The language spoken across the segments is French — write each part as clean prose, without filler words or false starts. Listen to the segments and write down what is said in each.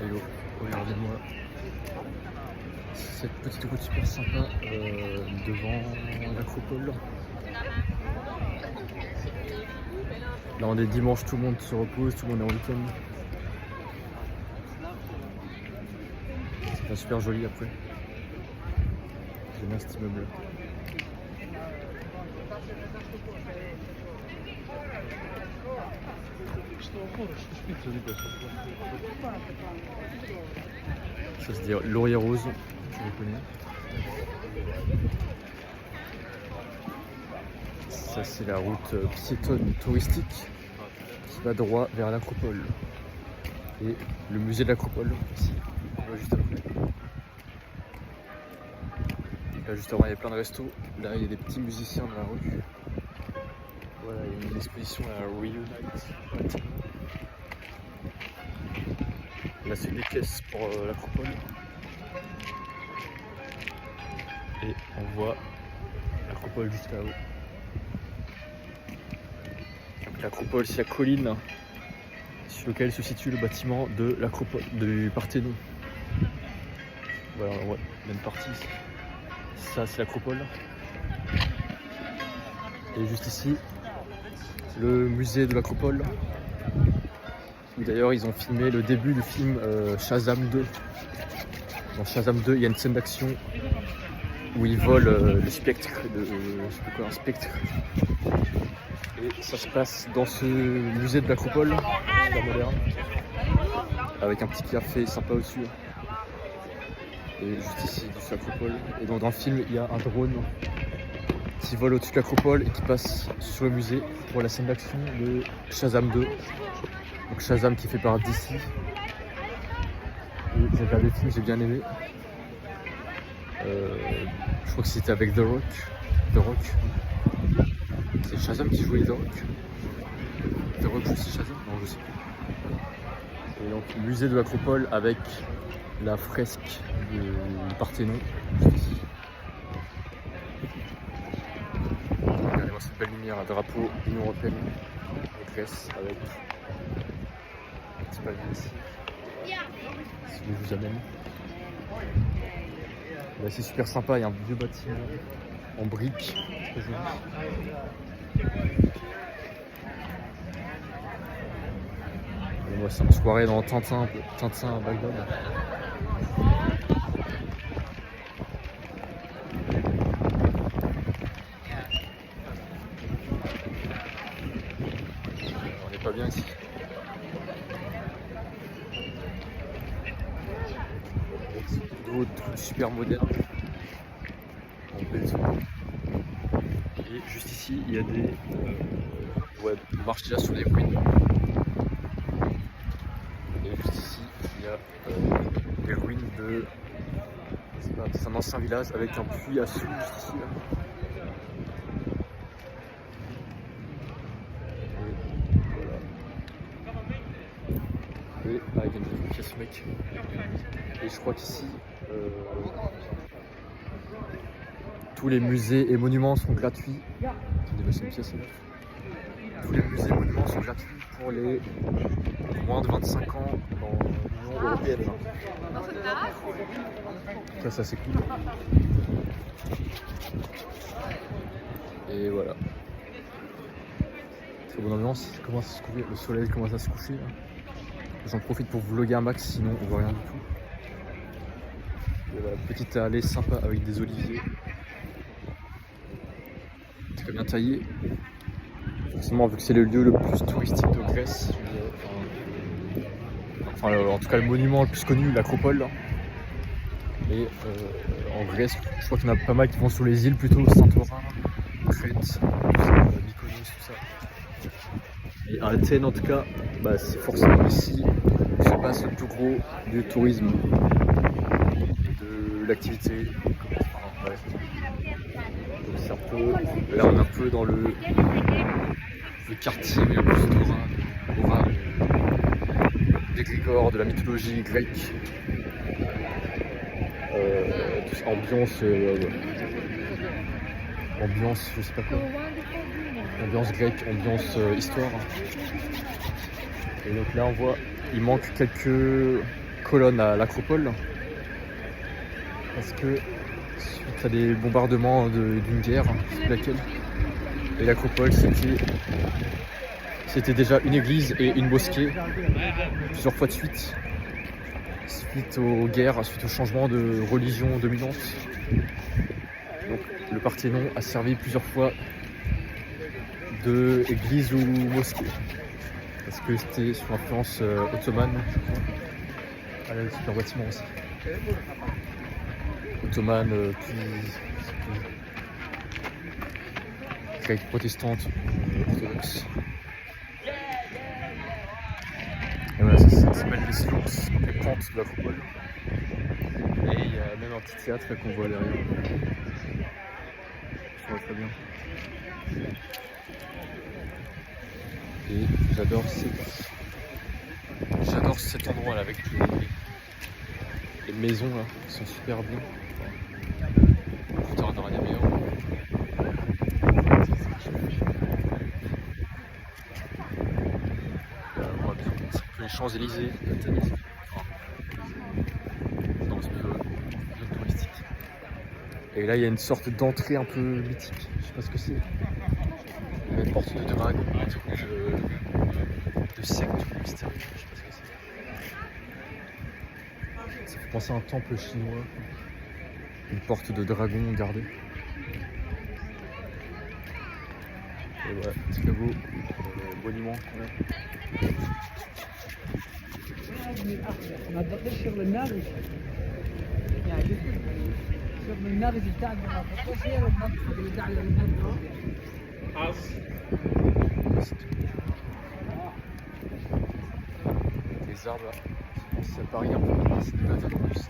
vélo. Regardez-moi cette petite route super sympa devant l'Acropole. Là on est dimanche, tout le monde se repose, tout le monde est en week-end. C'est pas super joli après. J'aime bien cet immeuble là. Ça se dit Laurier Rose, je le connais. Ça c'est la route piétonne touristique qui va droit vers l'Acropole. Et le musée de l'Acropole ici, on va juste après. Là juste avant il y a plein de restos, là il y a des petits musiciens dans la rue. Voilà, il y a une exposition à Reunite. Là c'est des caisses pour l'Acropole. Et on voit l'Acropole juste là-haut. Donc l'Acropole c'est la colline sur laquelle se situe le bâtiment de l'Acropole, du Parthénon. Voilà, on voit même partie ici. Ça c'est l'Acropole. Et juste ici, le musée de l'Acropole. D'ailleurs, ils ont filmé le début du film Shazam 2. Dans Shazam 2, il y a une scène d'action où ils volent le spectre, je sais pas quoi, un spectre. Et ça se passe dans ce musée de l'Acropole, super moderne, avec un petit café sympa au-dessus. Et juste ici, du l'Acropole. Et donc dans le film, il y a un drone qui vole au-dessus de l'Acropole et qui passe sur le musée pour la scène d'action de Shazam 2. Donc Shazam qui fait par DC. Et j'ai regardé le film, j'ai bien aimé. Je crois que c'était avec The Rock. The Rock. C'est Shazam qui jouait The Rock. The Rock joue aussi Shazam? Non, je sais plus. Et donc musée de l'Acropole avec la fresque du Parthénon. Juste ici. Regardez-moi cette belle lumière, un drapeau Union Européenne de Grèce avec un petit pavillon ici. Si je vous amène. Là c'est super sympa, il y a un vieux bâtiment en briques. Très joli. Et moi c'est une soirée dans Tintin à Bagdad. On n'est pas bien ici. D'autres super moderne en béton. Et juste ici il y a des on marche déjà sur les ruines. Et juste ici il y a les ruines de c'est un ancien village avec un puits à soude juste ici là. Et avec une jolie pièce mec. Et je crois qu'ici tous les musées et monuments sont gratuits. Tous les musées et monuments sont gratuits pour les moins de 25 ans dans l'Union Européenne. Ça c'est cool. Et voilà. Très bonne ambiance. Le soleil commence à se coucher. J'en profite pour vlogger un max, sinon on voit rien du tout. Voilà, petite allée sympa avec des oliviers. Très bien taillé. Forcément, vu que c'est le lieu le plus touristique de Grèce, enfin en tout cas le monument le plus connu, l'Acropole. Et en Grèce, je crois qu'il y en a pas mal qui vont sur les îles plutôt, Santorin, Crète, Mykonos, tout ça. Et à Athènes en tout cas, bah, c'est forcément ici que se passe le plus gros du tourisme et de l'activité. Enfin, ouais. Donc c'est un peu, là on est un peu dans le quartier le plus aura des Grégores, de la mythologie grecque. Ambiance, je sais pas quoi. Ambiance grecque, ambiance histoire. Et donc là on voit, il manque quelques colonnes à l'Acropole. Parce que suite à des bombardements d'une guerre, je sais plus laquelle, et l'Acropole c'était déjà une église et une mosquée plusieurs fois de suite aux guerres, suite au changement de religion dominante. Donc le Parthénon a servi plusieurs fois de église ou mosquée parce que c'était sous influence ottomane, je crois. Ah là, le super bâtiment aussi. Ottomane, puis grecque protestante, orthodoxe. Et voilà, ça s'appelle les sources, les pentes de l'Acropole. Et il y a même un petit théâtre qu'on voit derrière. Je vois très bien. Et j'adore cet endroit là avec les maisons là qui sont super bien. Plus tard on aura des meilleurs. On voit bien un peu les Champs-Élysées, dans ce zone touristique. Et là il y a une sorte d'entrée un peu mythique, je sais pas ce que c'est. Il y a une porte de dragon, un truc de secte mystérieux, je sais pas ce que c'est. Ça fait penser à un temple chinois, une porte de dragon gardée. Et voilà, très beau monument quand même. ما تبطلش شغل النابج يعني شغل النابج بتاعك ما تبطلش هي المنطقه اللي بتاعنا Les arbres là, c'est à Paris un peu, c'est des platanes en plus.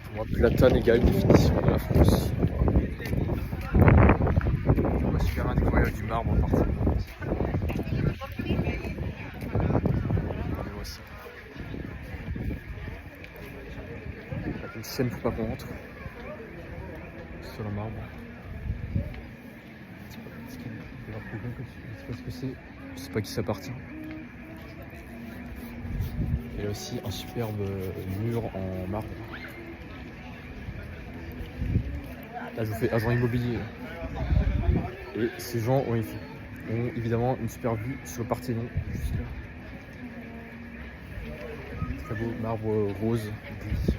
Pour moi, platane égale une définition de la France. On va super bien découvrir du marbre en partie. Regardez-moi ça. Avec une scène, faut pas qu'on rentre. Sur le marbre. Je sais pas ce que c'est. Je sais pas qui ça appartient. Il y a aussi un superbe mur en marbre. Là, je vous fais agent immobilier. Et ces gens ont évidemment une super vue sur le Parthénon, juste là. Très beau marbre rose, gris.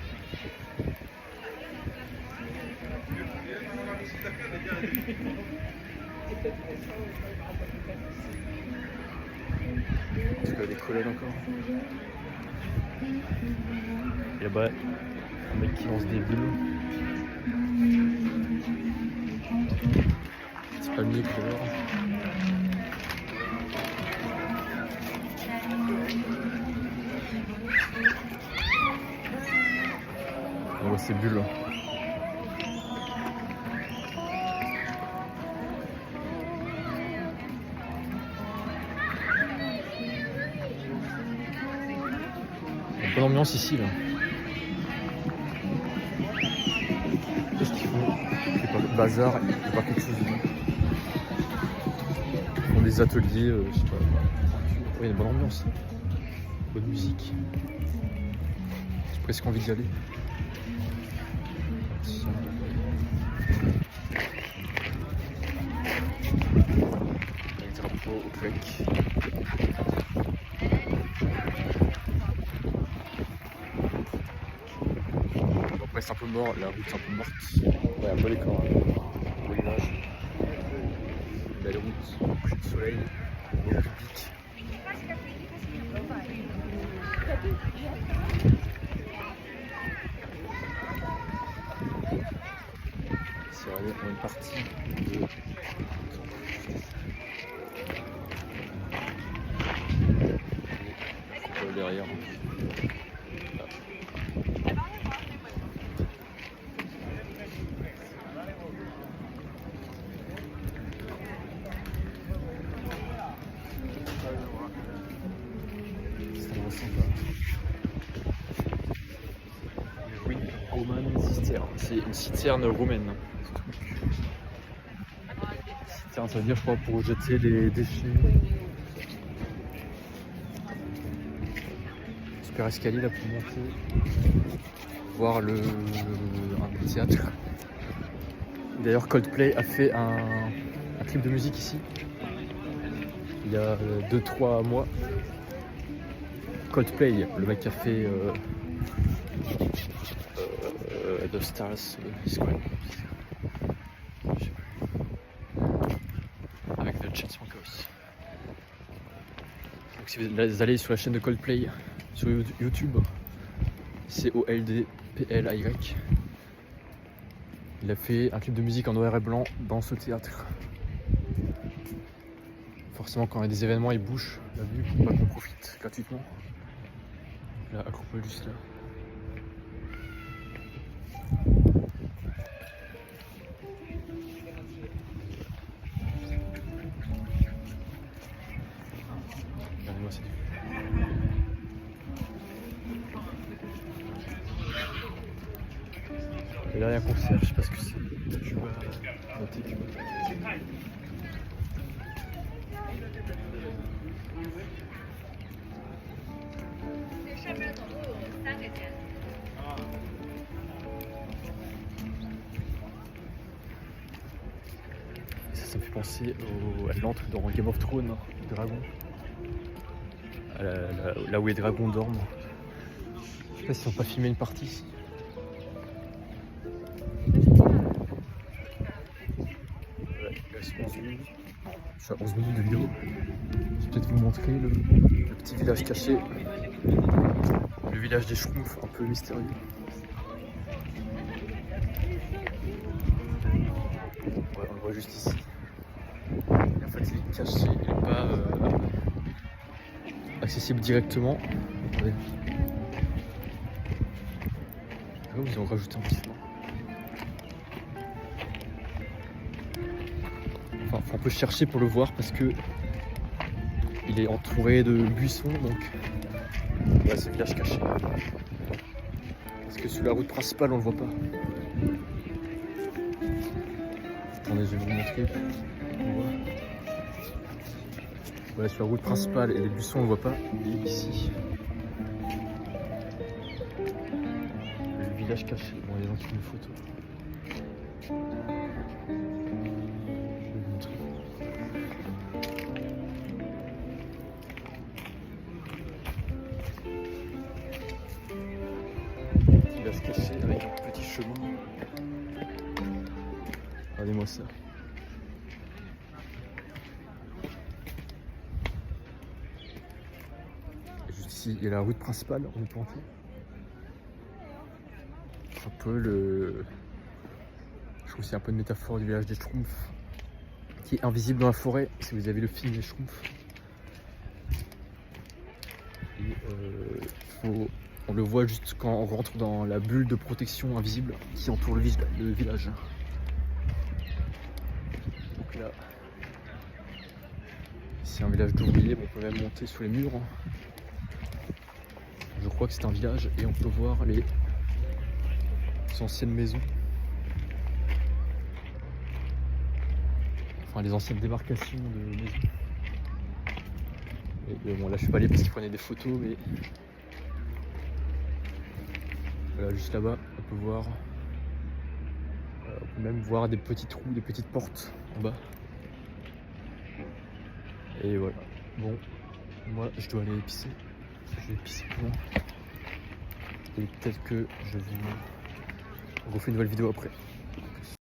En tout cas, des colonnes encore. Et là-bas, un mec qui lance des bulles. Petit palmier dehors. On voit ces bulles. Bonne ambiance ici là. Qu'est-ce qu'ils font? C'est pas le bazar, il n'y a pas quelque chose de bien. Ils font des ateliers, je sais pas. Ouais, il y a une bonne ambiance. Bonne musique. J'ai presque envie d'y aller. Les drapeaux au grec. C'est un peu mort, la route est un peu morte. Ouais, un peu les camps, beau village. Belle route, coucher de soleil, beau public. C'est vraiment une partie de... Et derrière. C'est une citerne roumaine. Citerne, ça veut dire, je crois, pour jeter les déchets. super escalier là pour monter, voir un théâtre. D'ailleurs Coldplay a fait un clip de musique ici, il y a 2-3 mois. Coldplay, le mec qui a fait The Stars, c'est quoi, je sais plus. Avec The Chainsmokers. Donc si vous allez sur la chaîne de Coldplay sur YouTube, COLDPLY, il a fait un clip de musique en noir et blanc dans ce théâtre. Forcément quand il y a des événements il bouge la vue pour pas qu'on profite gratuitement. Là, Acropolis juste là. Regardez-moi cette vue. Et là il y a un concert, je sais pas ce que c'est. Je vois noter que... Ça me fait penser à l'antre dans Game of Thrones, les dragons. Là où les dragons dorment. Je sais pas s'ils n'ont pas filmé une partie ici. Ouais, il reste 11 minutes. Je suis à 11 minutes de vidéo. Je vais peut-être vous montrer le petit village caché. Le village des Schtroumpfs, un peu mystérieux. Ouais, on le voit juste ici. Et en fait, il est caché, il n'est pas accessible directement. Attendez. Oh, ils ont rajouté un petit chemin. Enfin, on peut chercher pour le voir parce que il est entouré de buissons, donc là c'est le village caché. Parce que sur la route principale on le voit pas. Attendez, je vais vous montrer. Voilà, sur la route principale et les buissons on le voit pas. Et ici, le village caché. Bon, il y a des gens qui font une photo. Je vais vous montrer. Village caché avec un petit chemin. Regardez-moi ça. Ici, il y a la route principale, on est planté. Un peu le... Je trouve que c'est un peu une métaphore du village des Schtroumpfs, qui est invisible dans la forêt, si vous avez le film Les Schtroumpfs. Et on le voit juste quand on rentre dans la bulle de protection invisible qui entoure le village. Donc là, c'est un village d'ouvriers, on peut même monter sur les murs. Je crois que c'est un village et on peut voir les anciennes maisons. Enfin, les anciennes démarcations de maisons. Et bon, là je suis pas allé parce qu'ils prenaient des photos, mais voilà, juste là-bas, on peut voir. On peut même voir des petits trous, des petites portes en bas. Et voilà. Bon, moi je dois aller pisser. Je vais pisser pour moi. Et peut-être que je vous refais une nouvelle vidéo après.